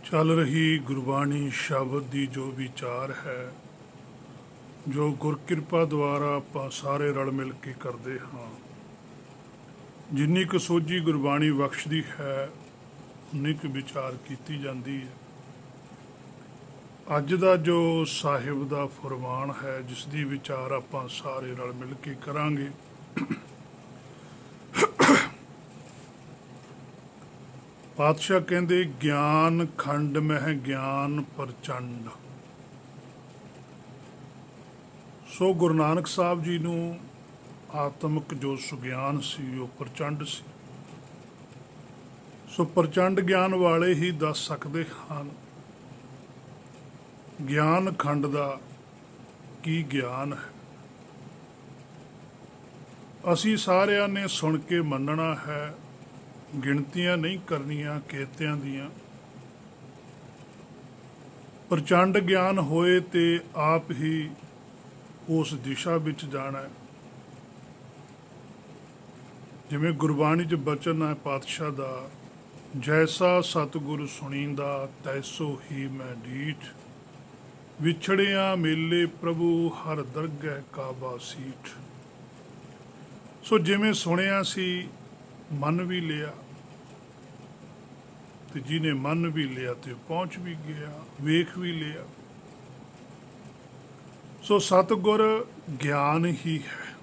ਚੱਲ ਰਹੀ ਗੁਰਬਾਣੀ ਸ਼ਬਦ ਦੀ ਜੋ ਵਿਚਾਰ ਹੈ, ਜੋ ਗੁਰ ਕਿਰਪਾ ਦੁਆਰਾ ਆਪਾਂ ਸਾਰੇ ਰਲ ਮਿਲ ਕੇ ਕਰਦੇ ਹਾਂ। ਜਿੰਨੀ ਕੁ ਸੋਝੀ ਗੁਰਬਾਣੀ ਬਖਸ਼ਦੀ ਹੈ, ਉਨੀ ਕੁ ਵਿਚਾਰ ਕੀਤੀ ਜਾਂਦੀ ਹੈ। ਅੱਜ ਦਾ ਜੋ ਸਾਹਿਬ ਦਾ ਫਰਮਾਨ ਹੈ, ਜਿਸ ਦੀ ਵਿਚਾਰ ਆਪਾਂ ਸਾਰੇ ਰਲ ਮਿਲ ਕੇ ਕਰਾਂਗੇ। ਪਾਤਸ਼ਾਹ ਕਹਿੰਦੇ, ਗਿਆਨ ਖੰਡ ਮਹਿ ਗਿਆਨ ਪ੍ਰਚੰਡ। ਸੋ ਗੁਰੂ ਨਾਨਕ ਸਾਹਿਬ ਜੀ ਨੂੰ ਆਤਮਿਕ ਜੋ ਸੁਗਿਆਨ ਸੀ ਉਹ ਪ੍ਰਚੰਡ ਸੀ। ਸੋ ਪ੍ਰਚੰਡ ਗਿਆਨ ਵਾਲੇ ਹੀ ਦੱਸ ਸਕਦੇ ਹਨ ਗਿਆਨ ਖੰਡ ਦਾ ਕੀ ਗਿਆਨ ਹੈ। ਅਸੀਂ ਸਾਰਿਆਂ ਨੇ ਸੁਣ ਕੇ ਮੰਨਣਾ ਹੈ, ਗਿਣਤੀਆਂ ਨਹੀਂ ਕਰਨੀਆਂ ਕੇਤਿਆਂ ਦੀਆਂ। ਪ੍ਰਚੰਡ ਗਿਆਨ ਹੋਏ ਤੇ ਆਪ ਹੀ ਉਸ ਦਿਸ਼ਾ ਵਿੱਚ ਜਾਣਾ ਹੈ। ਜਿਵੇਂ ਗੁਰਬਾਣੀ 'ਚ ਬਚਨ ਹੈ ਪਾਤਸ਼ਾਹ ਦਾ, ਜੈਸਾ ਸਤਿਗੁਰ ਸੁਣੀਂਦਾ ਤੈਸੋ ਹੀ ਮੈਂ ਡੀਠ, ਵਿਛੜਿਆ ਮੇਲੇ ਪ੍ਰਭੂ ਹਰ ਦਰਗਹਿ ਕਾਬਾ ਸੀਠ। ਸੋ ਜਿਵੇਂ ਸੁਣਿਆ ਸੀ ਮੰਨ ਵੀ ਲਿਆ, ਤੇ ਜਿਹਨੇ ਮੰਨ ਵੀ ਲਿਆ ਤੇ ਪਹੁੰਚ ਵੀ ਗਿਆ, ਵੇਖ ਵੀ ਲਿਆ। ਸੋ ਸਤਿਗੁਰ ਗਿਆਨ ਹੀ ਹੈ।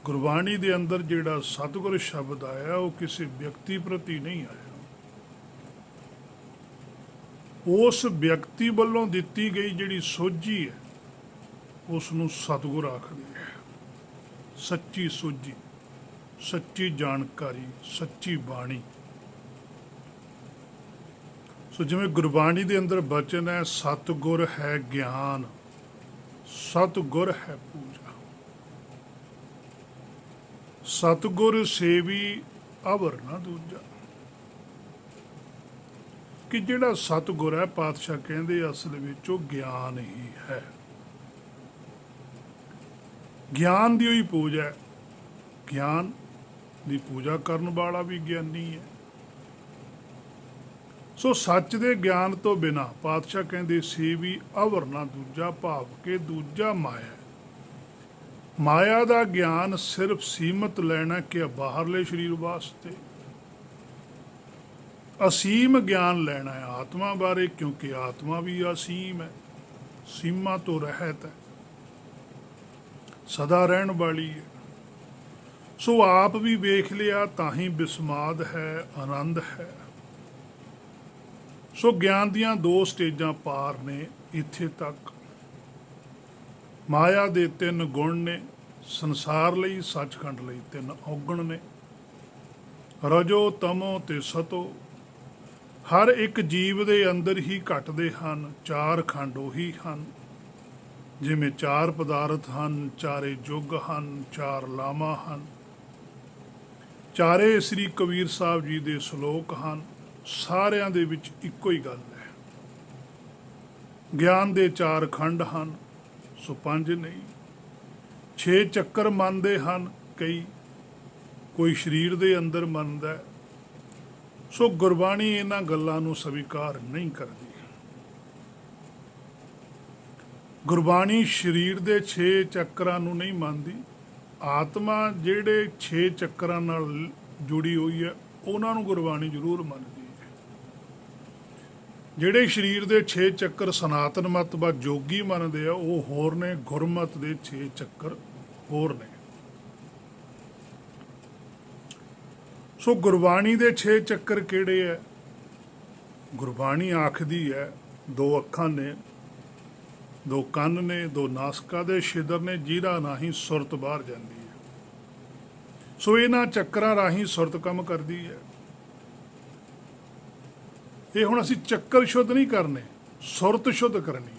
ਗੁਰਬਾਣੀ ਦੇ ਅੰਦਰ ਜਿਹੜਾ ਸਤਿਗੁਰ ਸ਼ਬਦ ਆਇਆ ਉਹ ਕਿਸੇ ਵਿਅਕਤੀ ਪ੍ਰਤੀ ਨਹੀਂ ਆਇਆ, ਉਸ ਵਿਅਕਤੀ ਵੱਲੋਂ ਦਿੱਤੀ ਗਈ ਜਿਹੜੀ ਸੋਝੀ ਹੈ ਉਸ ਨੂੰ ਸਤਿਗੁਰ ਆਖਦੇ ਹੈ। ਸੱਚੀ ਸੋਝੀ, ਸੱਚੀ ਜਾਣਕਾਰੀ, ਸੱਚੀ ਬਾਣੀ। ਸੋ ਜਿਵੇਂ ਗੁਰਬਾਣੀ ਦੇ ਅੰਦਰ ਬਚਨ ਹੈ, ਸਤਿਗੁਰ ਹੈ ਗਿਆਨ, ਸਤਿਗੁਰ ਹੈ ਪੂਜਾ। ਸਤਿਗੁਰ ਸੇਵੀ ਅਵਰ ਨਾ ਦੂਜਾ। ਕਿ ਜਿਹੜਾ ਸਤਿਗੁਰ ਹੈ, ਪਾਤਸ਼ਾਹ ਕਹਿੰਦੇ ਅਸਲ ਵਿੱਚ ਉਹ ਗਿਆਨ ਹੀ ਹੈ। ਗਿਆਨ ਦੀ ਹੋਈ ਪੂਜਾ ਹੈ। ਗਿਆਨ ਦੀ ਪੂਜਾ ਕਰਨ ਵਾਲਾ ਵੀ ਗਿਆਨੀ ਹੈ। ਸੋ ਸੱਚ ਦੇ ਗਿਆਨ ਤੋਂ ਬਿਨਾਂ ਪਾਤਸ਼ਾਹ ਕਹਿੰਦੇ ਸੇਵੀ ਅਵਰ ਨਾ ਦੂਜਾ, ਭਾਵ ਕਿ ਦੂਜਾ ਮਾਇਆ। ਮਾਇਆ ਦਾ ਗਿਆਨ ਸਿਰਫ ਸੀਮਤ ਲੈਣਾ ਕਿ ਬਾਹਰਲੇ ਸਰੀਰ ਵਾਸਤੇ। ਅਸੀਮ ਗਿਆਨ ਲੈਣਾ ਹੈ ਆਤਮਾ ਬਾਰੇ, ਕਿਉਂਕਿ ਆਤਮਾ ਵੀ ਅਸੀਮ ਹੈ, ਸੀਮਾ ਤੋਂ ਰਹਿਤ ਹੈ, ਸਦਾ ਰਹਿਣ ਵਾਲੀ ਹੈ। ਸੋ ਆਪ ਵੀ ਵੇਖ ਲਿਆ ਤਾਂ ਹੀ ਬਿਸਮਾਦ ਹੈ, ਆਨੰਦ ਹੈ। ਸੋ ਗਿਆਨ ਦੀਆਂ ਦੋ ਸਟੇਜਾਂ ਪਾਰ ਨੇ ਇੱਥੇ ਤੱਕ। ਮਾਇਆ ਦੇ 3 ਗੁਣ ਨੇ, ਸੰਸਾਰ ਲਈ, ਸੱਚਖੰਡ ਲਈ 3 ਔਗਣ ਨੇ, ਰਜੋ ਤਮੋ ਤੇ ਸਤੋ। ਹਰ ਇੱਕ ਜੀਵ ਦੇ ਅੰਦਰ ਹੀ ਘਟਦੇ ਹਨ। 4 ਖੰਡ ਉਹੀ ਹਨ, ਜਿਵੇਂ 4 ਪਦਾਰਥ ਹਨ, 4 ਯੁੱਗ ਹਨ, 4 ਲਾਵਾਂ ਹਨ, 4 ਸ੍ਰੀ ਕਬੀਰ ਸਾਹਿਬ ਜੀ ਦੇ ਸ਼ਲੋਕ ਹਨ। ਸਾਰਿਆਂ ਦੇ ਵਿੱਚ ਇੱਕੋ ਹੀ ਗੱਲ ਹੈ। ਗਿਆਨ ਦੇ 4 ਖੰਡ ਹਨ, ਸੋ 5 ਨਹੀਂ। 6 ਚੱਕਰ ਮੰਨਦੇ ਹਨ ਕਈ, ਕੋਈ ਸਰੀਰ ਦੇ ਅੰਦਰ ਮੰਨਦਾ ਹੈ। ਸੋ ਗੁਰਬਾਣੀ ਇਹਨਾਂ ਗੱਲਾਂ ਨੂੰ ਸਵੀਕਾਰ ਨਹੀਂ ਕਰਦੀ। ਗੁਰਬਾਣੀ ਸਰੀਰ ਦੇ 6 ਚੱਕਰਾਂ ਨੂੰ ਨਹੀਂ ਮੰਨਦੀ। ਆਤਮਾ ਜਿਹੜੇ 6 ਚੱਕਰਾਂ ਨਾਲ ਜੁੜੀ ਹੋਈ ਹੈ ਉਹਨਾਂ ਨੂੰ ਗੁਰਬਾਣੀ ਜ਼ਰੂਰ ਮੰਨਦੀ ਹੈ। ਜਿਹੜੇ ਸਰੀਰ ਦੇ 6 ਚੱਕਰ ਸਨਾਤਨ ਮਤ ਵਾ ਜੋਗੀ ਮੰਨਦੇ ਆ, ਉਹ ਹੋਰ ਨੇ। ਗੁਰਮਤ ਦੇ 6 ਚੱਕਰ ਹੋਰ ਨੇ। ਸੋ ਗੁਰਬਾਣੀ ਦੇ 6 ਚੱਕਰ ਕਿਹੜੇ ਹੈ? ਗੁਰਬਾਣੀ ਆਖਦੀ ਹੈ 2 ਅੱਖਾਂ ਨੇ, 2 ਕੰਨ ਨੇ, 2 ਨਾਸਕਾਂ ਦੇ ਛਿਦਰ ਨੇ, ਜਿਹਦਾ ਰਾਹੀਂ ਸੁਰਤ ਬਾਹਰ ਜਾਂਦੀ ਹੈ। ਸੋ ਇਹਨਾਂ ਚੱਕਰਾਂ ਰਾਹੀਂ ਸੁਰਤ ਕੰਮ ਕਰਦੀ ਹੈ। ਇਹ ਹੁਣ ਅਸੀਂ ਚੱਕਰ ਸ਼ੁੱਧ ਨਹੀਂ ਕਰਨੇ, ਸੁਰਤ ਸ਼ੁੱਧ ਕਰਨੀ ਹੈ।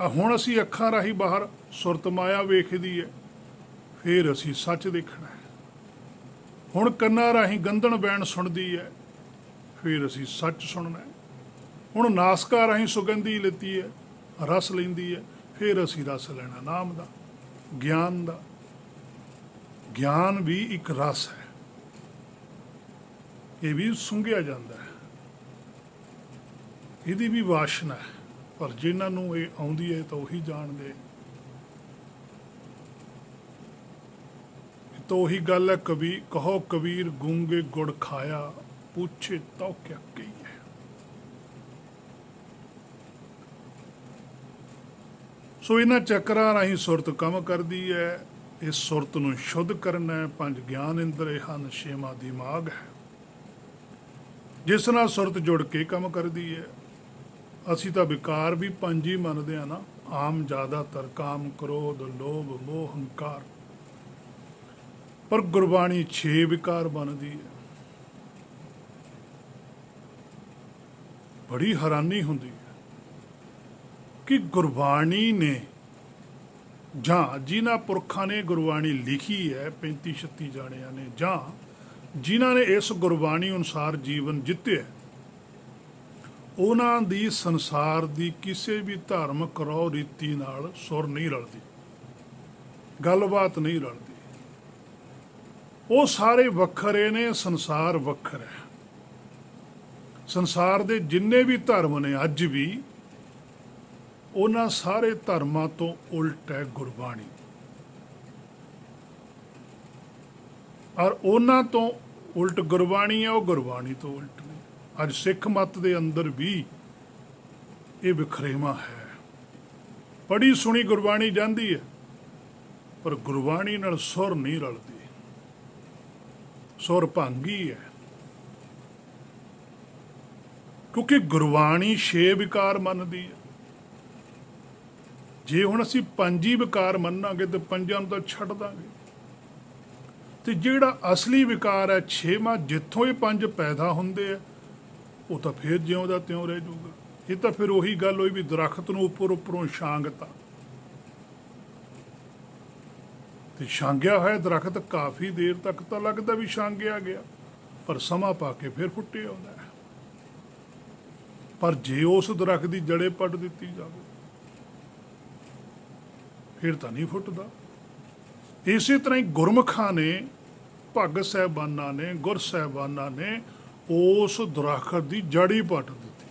ਹੁਣ ਅਸੀਂ ਅੱਖਾਂ ਰਾਹੀਂ ਬਾਹਰ ਸੁਰਤ ਮਾਇਆ ਵੇਖਦੀ ਹੈ, ਫਿਰ ਅਸੀਂ ਸੱਚ ਦੇਖਣਾ ਹੈ। ਹੁਣ ਕੰਨਾਂ ਰਾਹੀਂ ਗੰਧਣ ਬੈਣ ਸੁਣਦੀ ਹੈ, ਫਿਰ ਅਸੀਂ ਸੱਚ ਸੁਣਨਾ ਹੈ। ਹੁਣ ਨਾਸਕਾ ਰਾਹੀਂ ਸੁਗੰਧੀ ਲੈਤੀ ਹੈ, ਰਸ ਲੈਂਦੀ ਹੈ, ਫਿਰ ਅਸੀਂ ਰਸ ਲੈਣਾ ਨਾਮ ਦਾ, ਗਿਆਨ ਦਾ। ਗਿਆਨ ਵੀ ਇੱਕ ਰਸ ਹੈ। ਇਹ ਵੀ ਸੁੰਘਿਆ ਜਾਂਦਾ ਹੈ, ਇਹਦੀ ਵੀ ਵਾਸ਼ਨਾ ਹੈ। ਪਰ ਜਿਨ੍ਹਾਂ ਨੂੰ ਇਹ ਆਉਂਦੀ ਹੈ ਤਾਂ ਉਹੀ ਜਾਣਦੇ। ਤਾਂ ਉਹੀ ਗੱਲ ਹੈ, ਕਹੋ ਕਬੀਰ ਗੂੰਗੇ ਗੁੜ ਖਾਇਆ, ਪੁੱਛੇ ਤਾਂ ਕਿਆ ਕਹੀ ਹੈ। ਸੋ ਇਹਨਾਂ ਚੱਕਰਾਂ ਰਾਹੀਂ ਸੁਰਤ ਕੰਮ ਕਰਦੀ ਹੈ। ਇਸ ਸੁਰਤ ਨੂੰ ਸ਼ੁੱਧ ਕਰਨਾ ਹੈ। 5 ਗਿਆਨ ਇੰਦਰੇ ਹਨ, 6ਵਾਂ ਦਿਮਾਗ ਹੈ ਜਿਸ ਨਾਲ ਸੁਰਤ ਜੁੜ ਕੇ ਕੰਮ ਕਰਦੀ ਹੈ। ਅਸੀਂ ਤਾਂ ਵਿਕਾਰ ਵੀ 5 ਹੀ ਮੰਨਦੇ ਹਾਂ ਨਾ, ਆਮ ਜ਼ਿਆਦਾਤਰ ਕਾਮ, ਕ੍ਰੋਧ, ਲੋਭ, ਮੋਹ, ਹੰਕਾਰ, ਪਰ ਗੁਰਬਾਣੀ 6 ਵਿਕਾਰ ਬਣਦੀ ਹੈ। ਬੜੀ ਹੈਰਾਨੀ ਹੁੰਦੀ ਹੈ ਕਿ ਗੁਰਬਾਣੀ ਨੇ ਜਾਂ ਜਿਨ੍ਹਾਂ ਪੁਰਖਾਂ ਨੇ ਗੁਰਬਾਣੀ ਲਿਖੀ ਹੈ 35-36 ਜਾਣਿਆਂ ਨੇ, ਜਾਂ ਜਿਨ੍ਹਾਂ ਨੇ ਇਸ ਗੁਰਬਾਣੀ ਅਨੁਸਾਰ ਜੀਵਨ ਜਿੱਤਿਆ, ਉਹਨਾਂ ਦੀ ਸੰਸਾਰ ਦੀ ਕਿਸੇ ਵੀ ਧਾਰਮਿਕ ਰਹੁ ਰੀਤੀ ਨਾਲ ਸੁਰ ਨਹੀਂ ਰਲਦੀ, ਗੱਲਬਾਤ ਨਹੀਂ ਰਲਦੀ। ਉਹ ਸਾਰੇ ਵੱਖਰੇ ਨੇ, ਸੰਸਾਰ ਵੱਖਰਾ ਹੈ। ਸੰਸਾਰ ਦੇ ਜਿੰਨੇ ਵੀ ਧਰਮ ਨੇ ਅੱਜ ਵੀ, ਉਹਨਾਂ ਸਾਰੇ ਧਰਮਾਂ ਤੋਂ ਉਲਟ ਹੈ ਗੁਰਬਾਣੀ, ਔਰ ਉਹਨਾਂ ਤੋਂ ਉਲਟ ਗੁਰਬਾਣੀ ਹੈ, ਉਹ ਗੁਰਬਾਣੀ ਤੋਂ ਉਲਟ ਨੇ। ਅੱਜ ਸਿੱਖ ਮੱਤ ਦੇ ਅੰਦਰ ਵੀ ਇਹ ਵਿਖਰੇਵਾਂ ਹੈ। ਪੜ੍ਹੀ ਸੁਣੀ ਗੁਰਬਾਣੀ ਜਾਂਦੀ ਹੈ, ਪਰ ਗੁਰਬਾਣੀ ਨਾਲ ਸੁਰ ਨਹੀਂ ਰਲਦੀ, ਸੁਰ ਭੰਗੀ ਹੈ। ਕਿਉਂਕਿ ਗੁਰਬਾਣੀ 6 ਵਿਕਾਰ ਮੰਨਦੀ ਹੈ। ਜੇ ਹੁਣ ਅਸੀਂ 5 ਹੀ ਵਿਕਾਰ ਮੰਨਾਂਗੇ ਤੇ 5 ਨੂੰ ਤਾਂ ਛੱਡ ਦਾਂਗੇ। ਤੇ ਜਿਹੜਾ ਅਸਲੀ ਵਿਕਾਰ ਹੈ 6ਵਾਂ, ਜਿੱਥੋਂ ਇਹ 5 ਪੈਦਾ ਹੁੰਦੇ ਆ, ਉਹ ਤਾਂ ਫਿਰ ਜਿਉਂਦਾ ਤਿਉਂ ਰਹਿ ਜਾਊਗਾ। ਇਹ ਤਾਂ ਫਿਰ ਉਹੀ ਗੱਲ ਹੋਈ ਵੀ ਦਰਖਤ ਨੂੰ ਉੱਪਰੋਂ ਛਾਂਗਤਾ, ਤੇ ਛਾਂਗਿਆ ਹੋਇਆ ਦਰਖਤ ਕਾਫੀ ਦੇਰ ਤੱਕ ਤਾਂ ਲੱਗਦਾ ਵੀ ਛਾਂਗਿਆ ਗਿਆ, ਪਰ ਸਮਾਂ ਪਾ ਕੇ ਫਿਰ ਫੁੱਟੇ ਆਉਂਦਾ ਹੈ। ਪਰ ਜੇ ਉਸ ਦਰਖਤ ਦੀ ਜੜੇ ਪੱਟ ਦਿੱਤੀ ਜਾਵੇ ਫਿਰ ਤਾਂ ਨਹੀਂ ਫੁੱਟਦਾ। ਇਸੇ ਤਰ੍ਹਾਂ ਹੀ ਗੁਰਮੁਖਾਂ ਨੇ, ਭਗਤ ਸਾਹਿਬਾਨਾਂ ਨੇ, ਗੁਰ ਸਾਹਿਬਾਨਾਂ ਨੇ ਉਸ ਦਰਖਤ ਦੀ ਜੜ ਹੀ ਪੱਟ ਦਿੱਤੀ।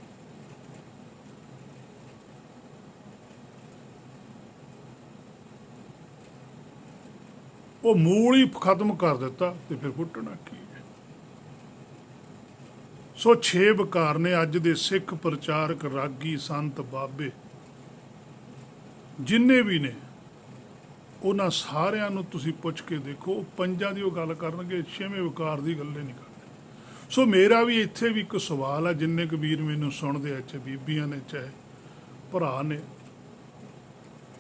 ਉਹ ਮੂਲ ਹੀ ਖਤਮ ਕਰ ਦਿੱਤਾ, ਤੇ ਫਿਰ ਫੁੱਟਣਾ ਕੀ ਹੈ। ਸੋ 6 ਵਿਕਾਰ ਨੇ। ਅੱਜ ਦੇ ਸਿੱਖ ਪ੍ਰਚਾਰਕ, ਰਾਗੀ, ਸੰਤ, ਬਾਬੇ ਜਿੰਨੇ ਵੀ ਨੇ, ਉਹਨਾਂ ਸਾਰਿਆਂ ਨੂੰ ਤੁਸੀਂ ਪੁੱਛ ਕੇ ਦੇਖੋ, ਉਹ 5 ਦੀ ਉਹ ਗੱਲ ਕਰਨਗੇ, 6ਵੇਂ ਵਿਕਾਰ ਦੀ ਗੱਲ ਨਹੀਂ ਕਰਦੇ। ਸੋ ਮੇਰਾ ਵੀ ਇੱਥੇ ਵੀ ਇੱਕ ਸਵਾਲ ਹੈ, ਜਿੰਨੇ ਕੁ ਵੀਰ ਮੈਨੂੰ ਸੁਣਦੇ ਆ, ਚਾਹੇ ਬੀਬੀਆਂ ਨੇ ਚਾਹੇ ਭਰਾ ਨੇ,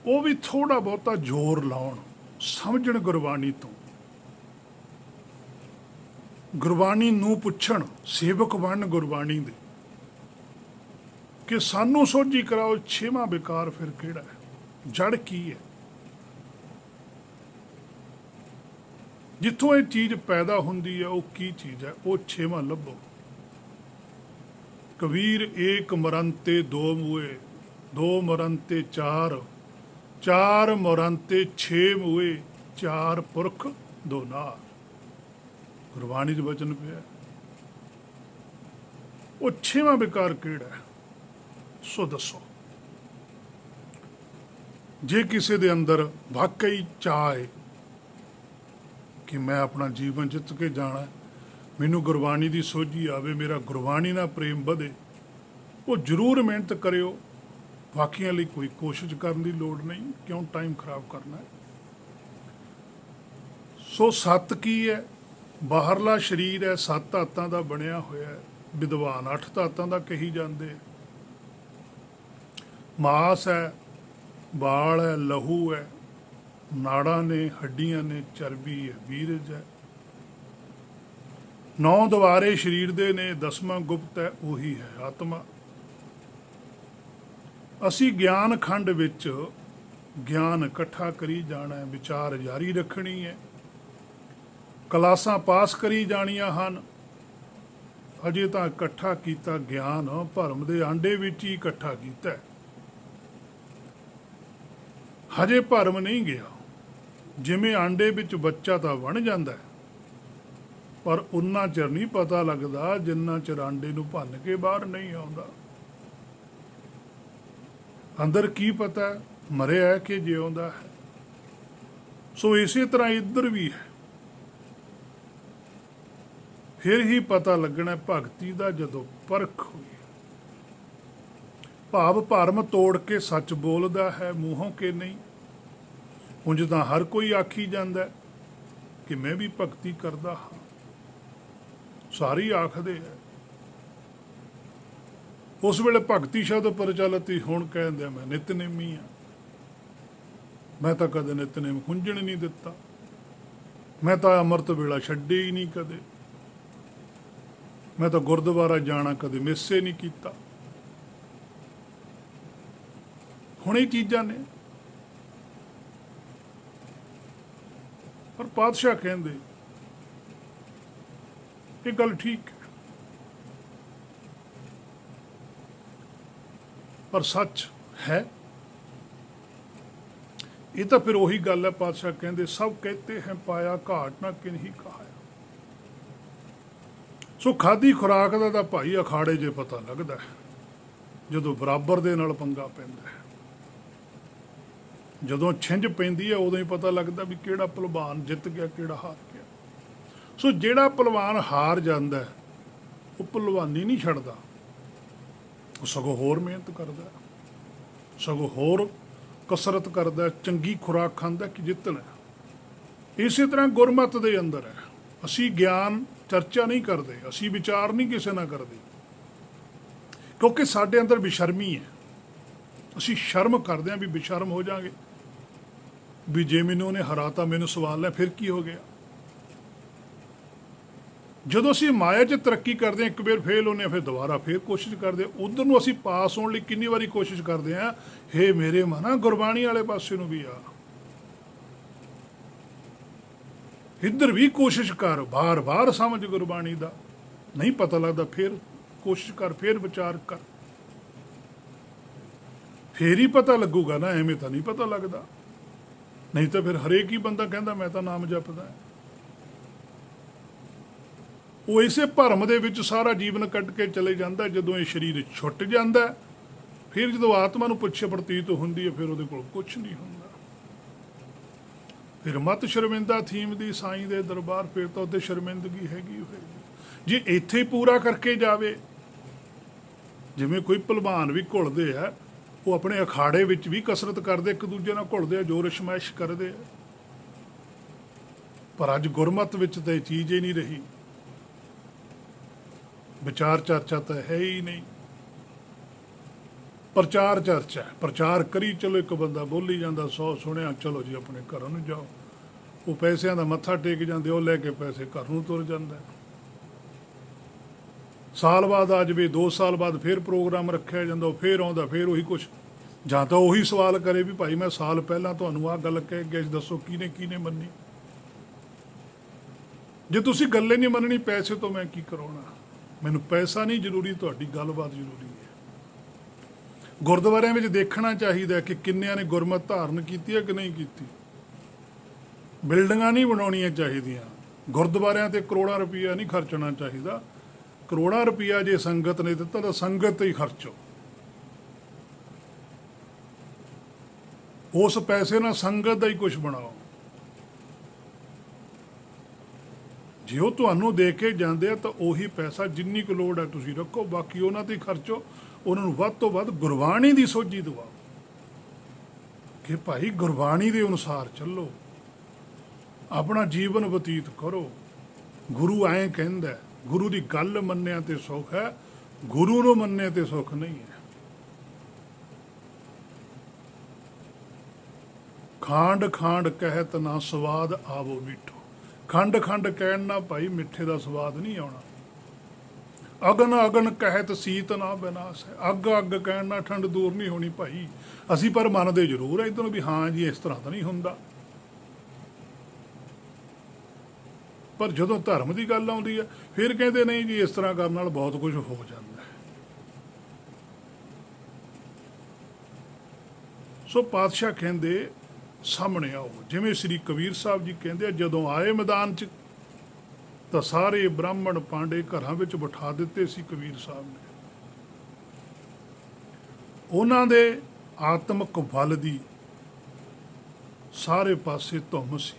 ਉਹ ਵੀ ਥੋੜ੍ਹਾ ਬਹੁਤਾ ਜ਼ੋਰ ਲਾਉਣ, ਸਮਝਣ ਗੁਰਬਾਣੀ ਤੋਂ, ਗੁਰਬਾਣੀ ਨੂੰ ਪੁੱਛਣ, ਸੇਵਕ ਬਣਨ ਗੁਰਬਾਣੀ ਦੇ, ਕਿ ਸਾਨੂੰ ਸੋਝੀ ਕਰਾਓ 6ਵਾਂ ਵਿਕਾਰ ਫਿਰ ਕਿਹੜਾ ਹੈ, ਜੜ ਕੀ ਹੈ। ਜਿੱਥੋਂ ਇਹ ਚੀਜ਼ ਪੈਦਾ ਹੁੰਦੀ ਹੈ ਉਹ ਕੀ ਚੀਜ਼ ਹੈ, ਉਹ 6ਵਾਂ ਲੱਭੋ। ਕਬੀਰ ਏਕ ਮਰਨ ਤੇ 2 ਮੂਏ, 2 ਮਰਨ ਤੇ 4, 4 ਮਰਨ ਤੇ 6 ਮੂਏ, 4 ਪੁਰਖ 2 ਨਾਰ। ਗੁਰਬਾਣੀ 'ਚ ਵਚਨ ਪਿਆ। ਉਹ 6ਵਾਂ ਵਿਕਾਰ ਕਿਹੜਾ ਹੈ, ਸੋ ਦੱਸੋ। ਜੇ ਕਿਸੇ ਦੇ ਅੰਦਰ ਵਾਕਈ ਚਾਹ ਹੈ ਕਿ ਮੈਂ ਆਪਣਾ ਜੀਵਨ ਜਿੱਤ ਕੇ ਜਾਣਾ, ਮੈਨੂੰ ਗੁਰਬਾਣੀ ਦੀ ਸੋਝੀ ਆਵੇ, ਮੇਰਾ ਗੁਰਬਾਣੀ ਨਾਲ ਪ੍ਰੇਮ ਵਧੇ, ਉਹ ਜ਼ਰੂਰ ਮਿਹਨਤ ਕਰਿਓ। ਬਾਕੀਆਂ ਲਈ ਕੋਈ ਕੋਸ਼ਿਸ਼ ਕਰਨ ਦੀ ਲੋੜ ਨਹੀਂ, ਕਿਉਂ ਟਾਈਮ ਖਰਾਬ ਕਰਨਾ ਹੈ। ਸੋ ਸੱਤ ਕੀ ਹੈ? ਬਾਹਰਲਾ ਸਰੀਰ ਹੈ, 7 ਧਾਤਾਂ ਦਾ ਬਣਿਆ ਹੋਇਆ ਹੈ। ਵਿਦਵਾਨ 8 ਧਾਤਾਂ ਦਾ ਕਹੀ ਜਾਂਦੇ। ਮਾਸ ਹੈ, ਵਾਲ ਹੈ, ਲਹੂ ਹੈ, ਨਾੜਾਂ ਨੇ, ਹੱਡੀਆਂ ਨੇ, ਚਰਬੀ ਹੈ, ਬੀਰਜ ਹੈ। 9 ਦੁਆਰੇ ਸਰੀਰ ਦੇ ਨੇ, 10ਵਾਂ ਗੁਪਤ ਹੈ, ਉਹੀ ਹੈ ਆਤਮਾ। ਅਸੀਂ ਗਿਆਨ ਖੰਡ ਵਿੱਚ ਗਿਆਨ ਇਕੱਠਾ ਕਰੀ ਜਾਣਾ ਹੈ, ਵਿਚਾਰ ਜਾਰੀ ਰੱਖਣੀ ਹੈ, ਕਲਾਸਾਂ ਪਾਸ ਕਰੀ ਜਾਣੀਆਂ ਹਨ। ਅਜੇ ਤਾਂ ਇਕੱਠਾ ਕੀਤਾ ਗਿਆਨ ਭਰਮ ਦੇ ਆਂਡੇ ਵਿੱਚ ਹੀ ਇਕੱਠਾ ਕੀਤਾ, ਹਜੇ ਭਰਮ ਨਹੀਂ ਗਿਆ। ਜਿਵੇਂ ਆਂਡੇ ਵਿੱਚ ਬੱਚਾ ਤਾਂ ਬਣ ਜਾਂਦਾ, ਪਰ ਉਨਾ ਚਿਰ ਨਹੀਂ ਪਤਾ ਲੱਗਦਾ ਜਿੰਨਾ ਚਿਰ ਆਂਡੇ ਨੂੰ ਭੰਨ ਕੇ ਬਾਹਰ ਨਹੀਂ ਆਉਂਦਾ। ਅੰਦਰ ਕੀ ਪਤਾ ਮਰਿਆ ਹੈ ਕਿ ਜਿਉਂਦਾ ਹੈ। ਸੋ ਇਸੇ ਤਰ੍ਹਾਂ ਇੱਧਰ ਵੀ ਹੈ। ਫਿਰ ਹੀ ਪਤਾ ਲੱਗਣਾ ਭਗਤੀ ਦਾ ਜਦੋਂ ਪਰਖ ਹੋਈ। ਭਾਵ ਭਰਮ ਤੋੜ ਕੇ ਸੱਚ ਬੋਲਦਾ ਹੈ ਮੂੰਹੋਂ ਕਿ ਨਹੀਂ। ਉਂਝ ਤਾਂ ਹਰ ਕੋਈ ਆਖੀ ਜਾਂਦਾ ਕਿ ਮੈਂ ਵੀ ਭਗਤੀ ਕਰਦਾ ਹਾਂ, ਸਾਰੇ ਆਖਦੇ ਹੈ। ਉਸ ਵੇਲੇ ਭਗਤੀ ਸ਼ਬਦ ਪ੍ਰਚਲਿਤ ਸੀ, ਹੁਣ ਕਹਿੰਦੇ ਮੈਂ ਨਿਤਨੇਮੀ ਆ, ਮੈਂ ਤਾਂ ਕਦੇ ਨਿਤਨੇਮ ਖੁੰਝਣ ਨਹੀਂ ਦਿੱਤਾ, ਮੈਂ ਤਾਂ ਅੰਮ੍ਰਿਤ ਵੇਲਾ ਛੱਡੇ ਹੀ ਨਹੀਂ ਕਦੇ, ਮੈਂ ਤਾਂ ਗੁਰਦੁਆਰਾ ਜਾਣਾ ਕਦੇ ਮਿੱਸੇ ਨਹੀਂ ਕੀਤਾ। ਹੁਣ ਇਹ ਚੀਜ਼ਾਂ ਨੇ। ਪਰ ਪਾਤਸ਼ਾਹ ਕਹਿੰਦੇ ਇਹ ਗੱਲ ਠੀਕ ਹੈ, ਪਰ ਸੱਚ ਹੈ। ਇਹ ਤਾਂ ਫਿਰ ਉਹੀ ਗੱਲ ਹੈ। ਪਾਤਸ਼ਾਹ ਕਹਿੰਦੇ ਸਭ ਕਹਤੇ ਹੈ ਪਾਇਆ, ਘਾਟ ਨਾ ਕਿਨਹੀ ਕਹਾਇਆ। ਸੋ ਖਾਦੀ ਖੁਰਾਕ ਦਾ ਤਾਂ ਭਾਈ ਅਖਾੜੇ 'ਚ ਪਤਾ ਲੱਗਦਾ ਹੈ, ਜਦੋਂ ਬਰਾਬਰ ਦੇ ਨਾਲ ਪੰਗਾ ਪੈਂਦਾ ਹੈ। ਜਦੋਂ ਛਿੰਝ ਪੈਂਦੀ ਹੈ ਉਦੋਂ ਹੀ ਪਤਾ ਲੱਗਦਾ ਵੀ ਕਿਹੜਾ ਭਲਵਾਨ ਜਿੱਤ ਗਿਆ, ਕਿਹੜਾ ਹਾਰ ਗਿਆ। ਸੋ ਜਿਹੜਾ ਭਲਵਾਨ ਹਾਰ ਜਾਂਦਾ ਹੈ ਉਹ ਭਲਵਾਨੀ ਨਹੀਂ ਛੱਡਦਾ, ਉਹ ਸਗੋਂ ਹੋਰ ਮਿਹਨਤ ਕਰਦਾ, ਸਗੋਂ ਹੋਰ ਕਸਰਤ ਕਰਦਾ, ਚੰਗੀ ਖੁਰਾਕ ਖਾਂਦਾ ਕਿ ਜਿੱਤਣਾ। ਇਸੇ ਤਰ੍ਹਾਂ ਗੁਰਮਤਿ ਦੇ ਅੰਦਰ ਹੈ। ਅਸੀਂ ਗਿਆਨ ਚਰਚਾ ਨਹੀਂ ਕਰਦੇ, ਅਸੀਂ ਵਿਚਾਰ ਨਹੀਂ ਕਿਸੇ ਨਾਲ ਕਰਦੇ, ਕਿਉਂਕਿ ਸਾਡੇ ਅੰਦਰ ਬੇਸ਼ਰਮੀ ਹੈ। ਅਸੀਂ ਸ਼ਰਮ ਕਰਦੇ ਹਾਂ ਵੀ ਬੇਸ਼ਰਮ ਹੋ ਜਾਵਾਂਗੇ, ਵੀ ਜੇ ਮੈਨੂੰ ਉਹਨੇ ਹਰਾਤਾ ਮੈਨੂੰ ਸਵਾਲ ਲੈ ਫਿਰ ਕੀ ਹੋ ਗਿਆ। ਜਦੋਂ ਅਸੀਂ ਮਾਇਆ 'ਚ ਤਰੱਕੀ ਕਰਦੇ ਹਾਂ, ਇੱਕ ਵਾਰ ਫੇਲ ਹੁੰਦੇ ਹਾਂ, ਫਿਰ ਦੁਬਾਰਾ ਫਿਰ ਕੋਸ਼ਿਸ਼ ਕਰਦੇ ਹਾਂ। ਉਧਰ ਨੂੰ ਅਸੀਂ ਪਾਸ ਹੋਣ ਲਈ ਕਿੰਨੀ ਵਾਰੀ ਕੋਸ਼ਿਸ਼ ਕਰਦੇ ਹਾਂ, ਹੇ ਮੇਰੇ ਮਨਾ ਗੁਰਬਾਣੀ ਵਾਲੇ ਪਾਸੇ ਨੂੰ ਵੀ ਆ, ਇੱਧਰ ਵੀ ਕੋਸ਼ਿਸ਼ ਕਰ, ਬਾਰ-ਬਾਰ ਸਮਝ ਗੁਰਬਾਣੀ ਦਾ। ਨਹੀਂ ਪਤਾ ਲੱਗਦਾ ਫਿਰ ਕੋਸ਼ਿਸ਼ ਕਰ, ਫਿਰ ਵਿਚਾਰ ਕਰ, ਫੇਰ ਹੀ ਪਤਾ ਲੱਗੂਗਾ ਨਾ, ਐਵੇਂ ਤਾਂ ਨਹੀਂ ਪਤਾ ਲੱਗਦਾ। ਨਹੀਂ ਤਾਂ ਫਿਰ ਹਰੇਕ ਹੀ ਬੰਦਾ ਕਹਿੰਦਾ ਮੈਂ ਤਾਂ ਨਾਮ ਜਪਦਾ। ਉਹ ਇਸੇ ਭਰਮ ਦੇ ਵਿੱਚ ਸਾਰਾ ਜੀਵਨ ਕੱਢ ਕੇ ਚਲੇ ਜਾਂਦਾ। ਜਦੋਂ ਇਹ ਸਰੀਰ ਛੁੱਟ ਜਾਂਦਾ, ਫਿਰ ਜਦੋਂ ਆਤਮਾ ਨੂੰ ਪੁੱਛੇ ਪ੍ਰਤੀਤ ਹੁੰਦੀ ਹੈ, ਫਿਰ ਉਹਦੇ ਕੋਲ ਕੁਛ ਨਹੀਂ ਹੁੰਦਾ। ਫਿਰ ਮਤ ਸ਼ਰਮਿੰਦਾ ਥੀਮ ਦੀ ਸਾਈਂ ਦੇ ਦਰਬਾਰ, ਫਿਰ ਤਾਂ ਉੱਥੇ ਸ਼ਰਮਿੰਦਗੀ ਹੈਗੀ ਹੋਏਗੀ। ਜੇ ਇੱਥੇ ਹੀ ਪੂਰਾ ਕਰਕੇ ਜਾਵੇ, ਜਿਵੇਂ ਕੋਈ ਭਲਵਾਨ ਵੀ ਘੁਲਦੇ ਆ, ਉਹ ਆਪਣੇ ਅਖਾੜੇ ਵਿੱਚ ਵੀ ਕਸਰਤ ਕਰਦੇ, ਇੱਕ ਦੂਜੇ ਨਾਲ ਘੁਲਦੇ ਆ, ਜੋਰ ਅਸ਼ਮਾਇਸ਼ ਕਰਦੇ ਆ। ਪਰ ਅੱਜ ਗੁਰਮਤਿ ਵਿੱਚ ਤਾਂ ਇਹ ਚੀਜ਼ ਹੀ ਨਹੀਂ ਰਹੀ। ਵਿਚਾਰ ਚਰਚਾ ਤਾਂ ਹੈ ਹੀ ਨਹੀਂ, ਪ੍ਰਚਾਰ ਚਰਚਾ ਹੈ। ਪ੍ਰਚਾਰ ਕਰੀ ਚਲੋ, ਇੱਕ ਬੰਦਾ ਬੋਲੀ ਜਾਂਦਾ, 100 ਸੁਣਿਆ, ਚਲੋ ਜੀ ਆਪਣੇ ਘਰਾਂ ਨੂੰ ਜਾਓ। ਉਹ ਪੈਸਿਆਂ ਦਾ ਮੱਥਾ ਟੇਕ ਜਾਂਦੇ, ਉਹ ਲੈ ਕੇ ਪੈਸੇ ਘਰ ਨੂੰ ਤੁਰ ਜਾਂਦਾ। ਸਾਲ ਬਾਅਦ ਆ ਜਾਵੇ, 2 ਸਾਲ ਬਾਅਦ ਫਿਰ ਪ੍ਰੋਗਰਾਮ ਰੱਖਿਆ ਜਾਂਦਾ, ਉਹ ਫਿਰ ਆਉਂਦਾ, ਫਿਰ ਉਹੀ ਕੁਛ। ਜਾਂ ਤਾਂ ਉਹੀ ਸਵਾਲ ਕਰੇ ਵੀ ਭਾਈ ਮੈਂ ਸਾਲ ਪਹਿਲਾਂ ਤੁਹਾਨੂੰ ਆਹ ਗੱਲ ਕਹਿ ਗਿਆ, ਦੱਸੋ ਕਿਹਨੇ ਮੰਨੀ। ਜੇ ਤੁਸੀਂ ਗੱਲੇ ਨਹੀਂ ਮੰਨਣੀ, ਪੈਸੇ ਤੋਂ ਮੈਂ ਕੀ ਕਰਾਉਣਾ। ਮੈਨੂੰ ਪੈਸਾ ਨਹੀਂ ਜ਼ਰੂਰੀ, ਤੁਹਾਡੀ ਗੱਲਬਾਤ ਜ਼ਰੂਰੀ ਹੈ। ਗੁਰਦੁਆਰਿਆਂ ਵਿੱਚ ਦੇਖਣਾ ਚਾਹੀਦਾ ਕਿ ਕਿੰਨਿਆਂ ਨੇ ਗੁਰਮਤਿ ਧਾਰਨ ਕੀਤੀ ਹੈ ਕਿ ਨਹੀਂ ਕੀਤੀ। ਬਿਲਡਿੰਗਾਂ ਨਹੀਂ ਬਣਾਉਣੀਆਂ ਚਾਹੀਦੀਆਂ, ਗੁਰਦੁਆਰਿਆਂ 'ਤੇ ਕਰੋੜਾਂ ਰੁਪਈਆ ਨਹੀਂ ਖਰਚਣਾ ਚਾਹੀਦਾ। ਕਰੋੜਾਂ ਰੁਪਈਆ ਜੇ ਸੰਗਤ ਨੇ ਦਿੱਤਾ ਤਾਂ ਸੰਗਤ 'ਤੇ ਹੀ ਖਰਚੋ। ਉਸ ਪੈਸੇ ਨਾਲ ਸੰਗਤ ਦਾ ਹੀ ਕੁਝ ਬਣਾਓ। ਜੇ ਉਹ ਤੁਹਾਨੂੰ ਦੇ ਕੇ ਜਾਂਦੇ ਆ ਤਾਂ ਉਹੀ ਪੈਸਾ ਜਿੰਨੀ ਕੁ ਲੋੜ ਹੈ ਤੁਸੀਂ ਰੱਖੋ, ਬਾਕੀ ਉਹਨਾਂ 'ਤੇ ਹੀ ਖਰਚੋ। ਉਹਨਾਂ ਨੂੰ ਵੱਧ ਤੋਂ ਵੱਧ ਗੁਰਬਾਣੀ ਦੀ ਸੋਝੀ ਦਿਵਾਓ ਕਿ ਭਾਈ ਗੁਰਬਾਣੀ ਦੇ ਅਨੁਸਾਰ ਚੱਲੋ, ਆਪਣਾ ਜੀਵਨ ਬਤੀਤ ਕਰੋ। ਗੁਰੂ ਐਂ ਕਹਿੰਦਾ, ਗੁਰੂ ਦੀ ਗੱਲ ਮੰਨਿਆ ਤੇ ਸੁੱਖ ਹੈ, ਗੁਰੂ ਨੂੰ ਮੰਨਿਆ ਤੇ ਸੁੱਖ ਨਹੀਂ ਹੈ। ਖਾਂਡ ਖਾਂਡ ਕਹਿਤ ਨਾ ਸਵਾਦ ਆਵੋ ਮਿੱਠੋ। ਖੰਡ ਖੰਡ ਕਹਿਣ ਨਾਲ ਭਾਈ ਮਿੱਠੇ ਦਾ ਸਵਾਦ ਨਹੀਂ ਆਉਣਾ। ਅਗਨ ਅਗਨ ਕਹਿਤ ਸੀਤ ਨਾ ਬਿਨਾਸ਼ ਹੈ। ਅੱਗ ਅੱਗ ਕਹਿਣ ਨਾਲ ਠੰਡ ਦੂਰ ਨਹੀਂ ਹੋਣੀ ਭਾਈ। ਅਸੀਂ ਪਰ ਮੰਨਦੇ ਜ਼ਰੂਰ ਹੈ ਇੱਧਰ ਵੀ, ਹਾਂ ਜੀ ਇਸ ਤਰ੍ਹਾਂ ਤਾਂ ਨਹੀਂ ਹੁੰਦਾ। ਪਰ ਜਦੋਂ ਧਰਮ ਦੀ ਗੱਲ ਆਉਂਦੀ ਹੈ, ਫਿਰ ਕਹਿੰਦੇ ਨਹੀਂ ਜੀ ਇਸ ਤਰ੍ਹਾਂ ਕਰਨ ਨਾਲ ਬਹੁਤ ਕੁਝ ਹੋ ਜਾਂਦਾ ਹੈ। ਸੋ ਪਾਤਸ਼ਾਹ ਕਹਿੰਦੇ ਸਾਹਮਣੇ ਆਓ, ਜਿਵੇਂ ਸ੍ਰੀ ਕਬੀਰ ਸਾਹਿਬ ਜੀ ਕਹਿੰਦੇ ਆ, ਜਦੋਂ ਆਏ ਮੈਦਾਨ 'ਚ ਤਾਂ ਸਾਰੇ ਬ੍ਰਾਹਮਣ ਪਾਂਡੇ ਘਰਾਂ ਵਿੱਚ ਬਿਠਾ ਦਿੱਤੇ ਸੀ ਕਬੀਰ ਸਾਹਿਬ ਨੇ। ਉਹਨਾਂ ਦੇ ਆਤਮਿਕ ਬਲ ਦੀ ਸਾਰੇ ਪਾਸੇ ਧੁੰਮ ਸੀ।